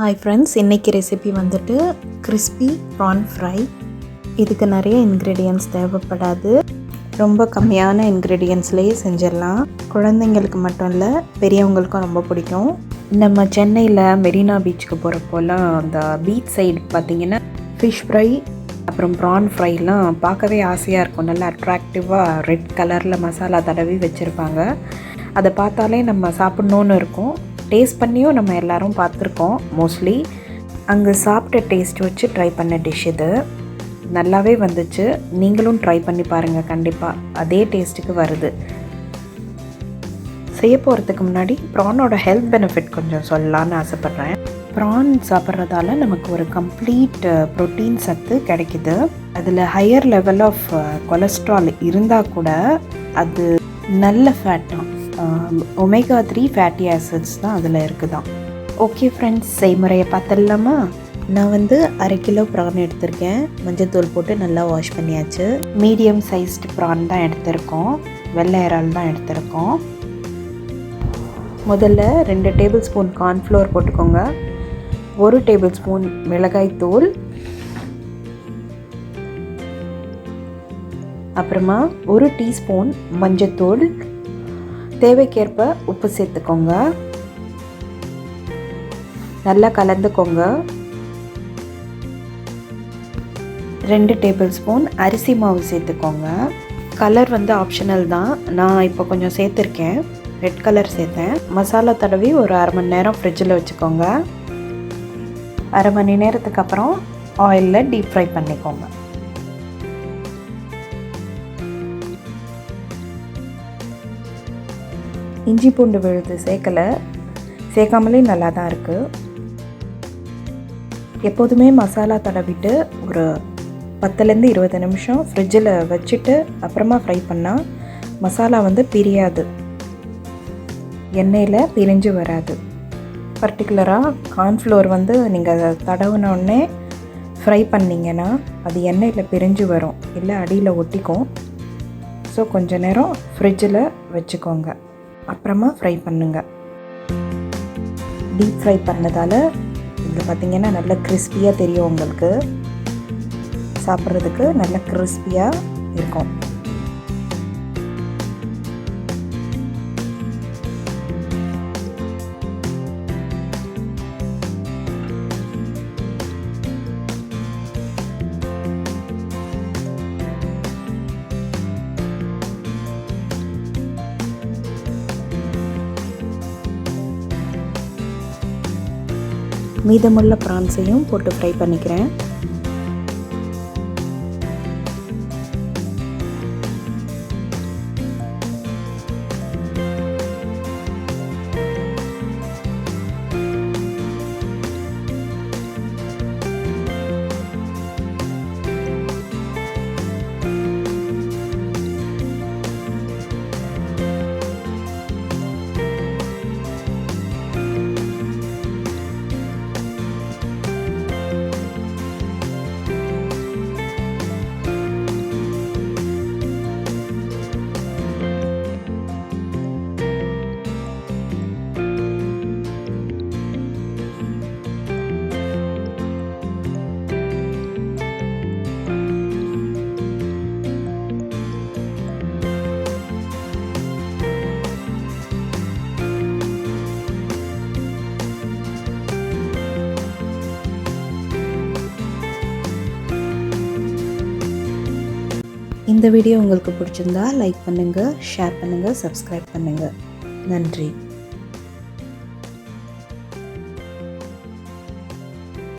Hi friends, இன்றைக்கி recipe வந்துட்டு crispy PRAN fry. இதுக்கு நிறைய இன்க்ரீடியன்ட்ஸ் தேவைப்படாது, ரொம்ப கம்மியான இன்க்ரீடியன்ட்ஸ்லேயே செஞ்சிடலாம். குழந்தைங்களுக்கு மட்டும் இல்லை, பெரியவங்களுக்கும் ரொம்ப பிடிக்கும். நம்ம சென்னையில் மெரினா பீச்சுக்கு போகிறப்போலாம் அந்த பீச் சைடு பார்த்திங்கன்னா ஃபிஷ் ஃப்ரை அப்புறம் ப்ரான் ஃப்ரைலாம் பார்க்கவே ஆசையாக இருக்கும். நல்லா அட்ராக்டிவாக ரெட் கலரில் மசாலா தடவி வச்சுருப்பாங்க. அதை பார்த்தாலே நம்ம சாப்பிட்ணுன்னு இருக்கும். டேஸ்ட் பண்ணியும் நம்ம எல்லோரும் பார்த்துருக்கோம் மோஸ்ட்லி. அங்கே சாப்பிட்ட டேஸ்ட் வச்சு ட்ரை பண்ண டிஷ் இது. நல்லாவே வந்துச்சு. நீங்களும் ட்ரை பண்ணி பாருங்கள், கண்டிப்பாக அதே டேஸ்ட்டுக்கு வருது. செய்ய போகிறதுக்கு முன்னாடி ப்ரானோட ஹெல்த் பெனிஃபிட் கொஞ்சம் சொல்லலான்னு ஆசைப்பட்றேன். ப்ரான் சாப்பிட்றதால நமக்கு ஒரு கம்ப்ளீட் ப்ரோட்டீன் சத்து கிடைக்குது. அதில் ஹையர் லெவல் ஆஃப் கொலஸ்ட்ரால் இருந்தால் கூட அது நல்ல ஃபேட்டாக ஒமேகா 3 ஃபேட்டி ஆசிட்ஸ் தான் அதில் இருக்குதான். ஓகே ஃப்ரெண்ட்ஸ், செய்முறையை பார்த்துடலாமா? நான் வந்து 1/2 கிலோ ப்ரான் எடுத்திருக்கேன். மஞ்சள் போட்டு நல்லா வாஷ் பண்ணியாச்சு. மீடியம் சைஸ்டு ப்ரான் தான் எடுத்திருக்கோம். வெள்ளை இறால் தான் எடுத்திருக்கோம். முதல்ல 2 டேபிள் ஸ்பூன் கார்ன்ஃப்ளவர் போட்டுக்கோங்க. 1 டேபிள் ஸ்பூன் மிளகாய் தூள், அப்புறமா 1 டீஸ்பூன் மஞ்சத்தூள், தேவைக்கேற்ப உப்பு சேர்த்துக்கோங்க. நல்லா கலந்துக்கோங்க. 2 டேபிள் ஸ்பூன் அரிசி மாவு சேர்த்துக்கோங்க. கலர் வந்து ஆப்ஷனல் தான். நான் இப்போ கொஞ்சம் சேர்த்துருக்கேன், ரெட் கலர் சேர்த்தேன். மசாலா தடவி ஒரு 1/2 மணி நேரம் ஃப்ரிட்ஜில் வச்சுக்கோங்க. 1/2 மணி நேரத்துக்கு அப்புறம் ஆயிலில் டீப் ஃப்ரை பண்ணிக்கோங்க. இஞ்சி பூண்டு விழுது சேர்க்காமலே நல்லா தான் இருக்குது. எப்போதுமே மசாலா தடவிட்டு ஒரு 10லேருந்து 20 நிமிஷம் ஃப்ரிட்ஜில் வச்சுட்டு அப்புறமா ஃப்ரை பண்ணால் மசாலா வந்து பிரியாது, எண்ணெயில் பிரிஞ்சு வராது. பர்டிகுலராக கார்ன்ஃப்ளவர் வந்து நீங்கள் தடவுனோடனே ஃப்ரை பண்ணிங்கன்னா அது எண்ணெயில் பிரிஞ்சு வரும், இல்லை அடியில் ஒட்டிக்கும். ஸோ கொஞ்ச நேரம் ஃப்ரிட்ஜில் வச்சுக்கோங்க, அப்புறமா ஃப்ரை பண்ணுங்கள். டீப் ஃப்ரை பண்ணதால் இது பார்த்திங்கன்னா நல்ல கிறிஸ்பியாக தெரியும். உங்களுக்கு சாப்பிட்றதுக்கு நல்ல கிறிஸ்பியாக இருக்கும். மீதமுள்ள ப்ரான்ஸையும் போட்டு ஃப்ரை பண்ணிக்கிறேன். இந்த வீடியோ உங்களுக்கு பிடிச்சிருந்தா லைக் பண்ணுங்கள், ஷேர் பண்ணுங்கள், சப்ஸ்கிரைப் பண்ணுங்கள். நன்றி.